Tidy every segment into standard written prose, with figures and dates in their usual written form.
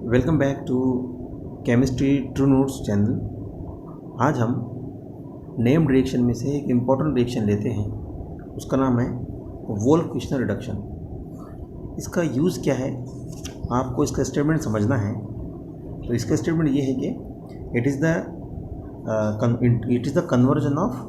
Welcome back to chemistry true notes channel. आज हम named reaction में से एक इम्पॉर्टेंट रिएक्शन लेते हैं, उसका नाम है वोल्फ-किश्नर रिडक्शन। इसका यूज़ क्या है, आपको इसका स्टेटमेंट समझना है। तो इसका स्टेटमेंट ये है कि it is the conversion of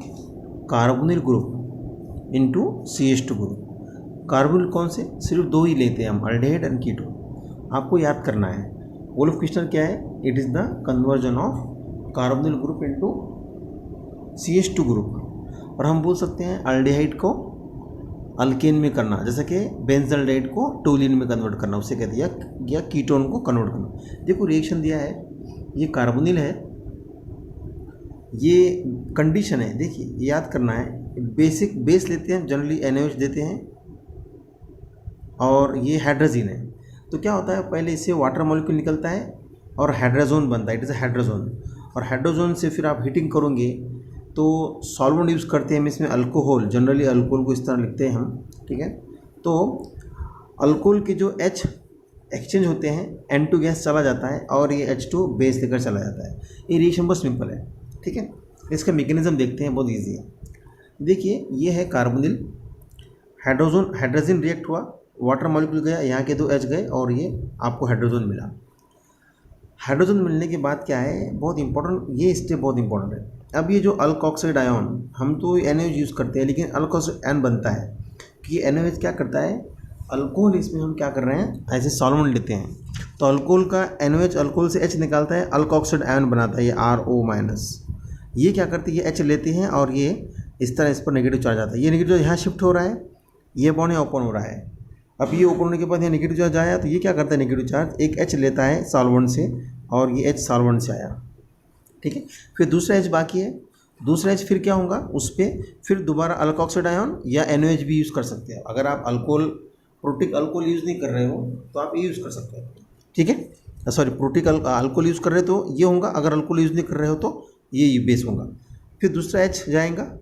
carbonyl group into CH2 group. Carbonyl कौन से, सिर्फ दो ही लेते हैं हम, अल्डिहाइड एंड कीटोन। आपको याद करना है वोल्फ-किश्नर क्या है, it is the conversion of carbonyl group into CH2 group. और हम बोल सकते हैं अल्डिहाइड को अल्केन में करना, जैसे कि बेंजल्डेहाइड को टोलिन में कन्वर्ट करना, उसे कहते हैं, या कीटोन को कन्वर्ट करना। देखो रिएक्शन दिया है, ये कार्बोनिल है, ये कंडीशन है। देखिए याद करना है, बेसिक बेस लेते हैं जनरली NaOH देते हैं, और ये हाइड्रोजन है। तो क्या होता है, पहले इससे वाटर मॉलिक्यूल निकलता है और हाइड्रोजन बनता है, इट इज़ हाइड्रोजन। और हाइड्रोजन से फिर आप हीटिंग करोगे तो सॉल्वेंट यूज़ करते हैं हम इसमें, अल्कोहल। जनरली अल्कोहल को इस तरह लिखते हैं हम, ठीक है। तो अल्कोहल के जो H एक्सचेंज होते हैं, N2 गैस चला जाता है और ये H2 बेस लेकर चला जाता है। ये रिएक्शन बहुत सिंपल है, ठीक है। इसका मैकेनिज्म देखते हैं, बहुत ईजी है। देखिए ये है कार्बोनिल, हाइड्रोजन रिएक्ट हुआ, वाटर मॉलिक्यूल गया, यहाँ के दो H गए और ये आपको हाइड्रोजन मिला। हाइड्रोजन मिलने के बाद क्या है, बहुत इंपॉर्टेंट, ये स्टेप बहुत इंपॉर्टेंट है। अब ये जो अल्कोक्साइड आयन, हम तो NaOH यूज़ करते हैं, लेकिन अल्कोक्साइड आयन बनता है कि NaOH क्या करता है, अल्कोहल इसमें हम क्या कर रहे हैं, ऐसे सॉल्वेंट लेते हैं तो अल्कोहल का NaOH अल्कोहल से H निकालता है, अल्कोक्साइड आयन बनाता है, ये RO-। ये क्या करते हैं, ये H लेते हैं और ये इस तरह इस पर नेगेटिव चार्ज आता है। ये नेगेटिव यहाँ शिफ्ट हो रहा है, ये बॉन्ड यहाँ ओपन हो रहा है। अब ये ओपन होने के बाद यहाँ नेगेटिव चार्ज आया, तो ये क्या करता है, नेगेटिव चार्ज एक H लेता है सॉल्वेंट से, और ये H सॉल्वेंट से आया, ठीक है। फिर दूसरा H बाकी है, दूसरा H फिर क्या होगा, उस पर फिर दोबारा अल्कोक्साइड आयन या NaOH भी यूज़ कर सकते हैं। अगर आप प्रोटिक अल्कोहल यूज़ नहीं कर रहे हो तो आप ये यूज़ कर सकते हैं, ठीक है। सॉरी, प्रोटिक अल्कोहल यूज़ कर रहे हो तो ये होगा, अगर अल्कोहल यूज़ नहीं कर रहे हो तो ये बेस होगा। फिर दूसरा H जाएगा,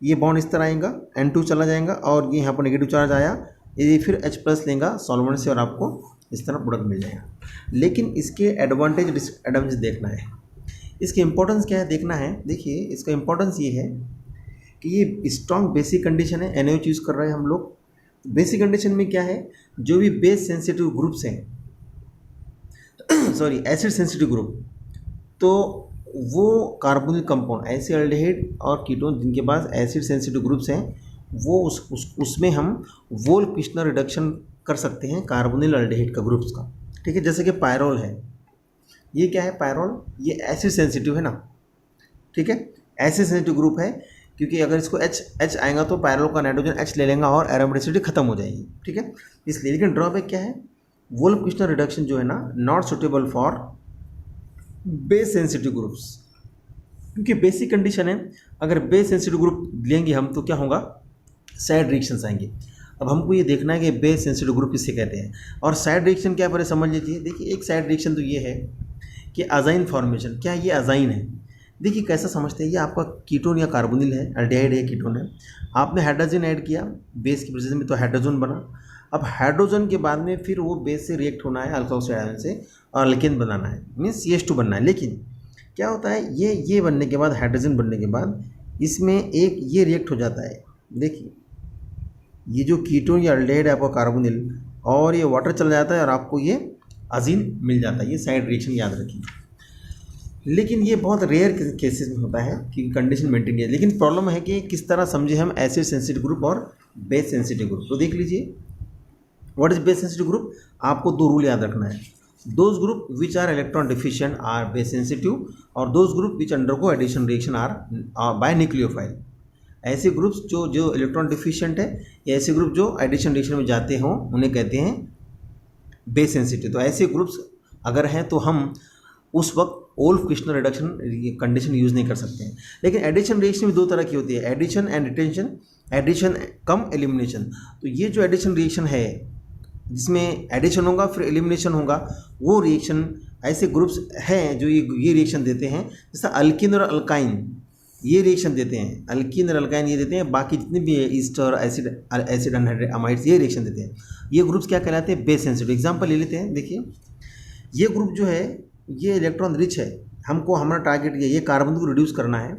ये बॉन्ड इस तरह आएगा, N2 चला जाएगा और ये यहाँ पर नेगेटिव चार्ज आया, ये फिर H+ लेगा सॉल्वेंट से और आपको इस तरह प्रोडक्ट मिल जाएगा। लेकिन इसके एडवांटेज डिसएडवांटेज देखना है, इसकी इंपॉर्टेंस क्या है देखना है। देखिए इसका इंपॉर्टेंस ये है कि ये स्ट्रॉन्ग बेसिक कंडीशन है, NaOH यूज़ कर रहे हैं हम लोग। बेसिक कंडीशन में क्या है, जो भी बेस सेंसिटिव ग्रुप्स हैं सॉरी एसिड सेंसिटिव ग्रुप, तो वो कार्बोनिल कंपाउंड, ऐसे अल्डिहाइड और कीटोन जिनके पास एसिड सेंसिटिव ग्रुप्स हैं, वो उसमें हम वोल्फ-किश्नर रिडक्शन कर सकते हैं कार्बोनिल अल्डिहाइड का ग्रुप्स का, ठीक है। जैसे कि पायरोल है, ये क्या है, पायरोल, ये एसिड सेंसिटिव है ना, ठीक है, एसिड सेंसिटिव ग्रुप है, क्योंकि अगर इसको H आएगा तो पायरोल का नाइट्रोजन H ले लेगा और एरोमेटिसिटी खत्म हो जाएगी, ठीक है, इसलिए। लेकिन ड्रॉबैक क्या है, वोल्फ-किश्नर रिडक्शन जो है ना, not suitable for base sensitive groups, क्योंकि बेसिक कंडीशन है, अगर बेस सेंसिटिव ग्रुप लेंगे हम तो क्या होगा, साइड रिएक्शंस आएंगे। अब हमको ये देखना है कि बेस सेंसिटिव ग्रुप किससे कहते हैं, और साइड रिएक्शन क्या पहले समझ लीजिए। देखिए एक साइड रिएक्शन तो ये है कि अजाइन फॉर्मेशन, क्या ये अजाइन है। देखिए कैसा समझते हैं, ये आपका कीटोन या कार्बोनिल है, अल्डिहाइड है, कीटोन है, आपने हाइड्रोजन ऐड किया बेस की प्रेजेंस में तो हाइड्रोजन बना। अब हाइड्रोजन के बाद में फिर वो बेस से रिएक्ट होना है अल्कोक्साइड आयन से और अल्केन बनाना है, मीन्स CH2 बनना है। लेकिन क्या होता है, ये बनने के बाद, हाइड्रोजन बनने के बाद इसमें एक ये रिएक्ट हो जाता है। देखिए ये जो कीटोन या अल्डिहाइड है आपका कार्बोनिल, और ये वाटर चला जाता है और आपको ये अजीन मिल जाता है। ये साइड रिएक्शन याद रखिए, लेकिन ये बहुत रेयर केसेस में होता है कि कंडीशन मेंटेन है। लेकिन प्रॉब्लम है कि किस तरह समझे हम एसिड सेंसिटिव ग्रुप और बेस सेंसिटिव ग्रुप। तो देख लीजिए, what is base sensitive group, आपको दो रूल याद रखना है। Those group which are electron deficient are base sensitive, और those group which undergo addition reaction are by nucleophile. ऐसे ग्रुप्स जो इलेक्ट्रॉन डिफिशिएंट है, या ऐसे ग्रुप जो एडिशन रिएक्शन में जाते हों, उन्हें कहते हैं बेस सेंसिटिव। तो ऐसे ग्रुप्स अगर हैं तो हम उस वक्त वोल्फ-किश्नर रिडक्शन कंडीशन यूज़ नहीं कर सकते हैं। लेकिन एडिशन रिएक्शन भी दो तरह की होती है, addition and retention, addition cum elimination. तो ये जो एडिशन रिएक्शन है, जिसमें एडिशन होगा फिर एलिमिनेशन होगा, वो रिएक्शन ऐसे ग्रुप्स हैं जो ये रिएक्शन देते हैं, जैसे अल्किन और अल्काइन ये रिएक्शन देते हैं, अल्कीन और अल्काइन ये देते हैं, बाकी जितने भी ईस्टर एसिड एनहाइड्रेट अमाइड्स ये रिएक्शन देते हैं। ये ग्रुप्स क्या कहलाते हैं, बेस सेंसिटिव। एग्जांपल ले लेते हैं, देखिए ये ग्रुप जो है ये इलेक्ट्रॉन रिच है, हमको हमारा टारगेट ये कार्बन को रिड्यूस करना है।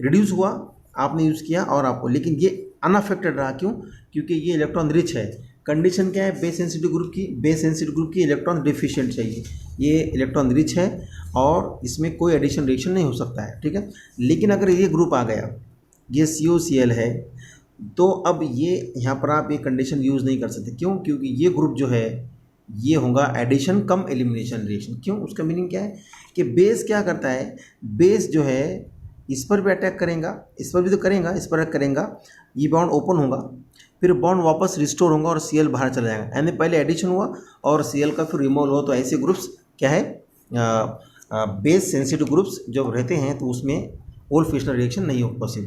रिड्यूस हुआ, आपने यूज़ किया और आपको, लेकिन ये अनअफेक्टेड रहा, क्यों? क्योंकि ये इलेक्ट्रॉन रिच है। कंडीशन क्या है बेस सेंसिटिव ग्रुप की? बेस सेंसिटिव ग्रुप की इलेक्ट्रॉन डिफिशिएंट चाहिए, ये इलेक्ट्रॉन रिच है और इसमें कोई एडिशन रिएक्शन नहीं हो सकता है, ठीक है। लेकिन अगर ये ग्रुप आ गया, ये COCl है, तो अब ये यहाँ पर आप ये कंडीशन यूज़ नहीं कर सकते, क्यों? क्योंकि ये ग्रुप जो है ये होगा एडिशन कम एलिमिनेशन रिएक्शन। क्यों? उसका मीनिंग क्या है कि बेस क्या करता है, बेस जो है इस पर भी अटैक करेगा, इस पर भी तो करेगा, इस पर करेगा, ये बॉन्ड ओपन होगा, फिर बॉन्ड वापस रिस्टोर होगा और Cl बाहर चला जाएगा, यानी पहले एडिशन हुआ और Cl का फिर रिमूवल हुआ। तो ऐसे ग्रुप्स क्या है, बेस सेंसिटिव ग्रुप्स जब रहते हैं तो उसमें ओल्फिशनर रिएक्शन नहीं हो पॉसिबल।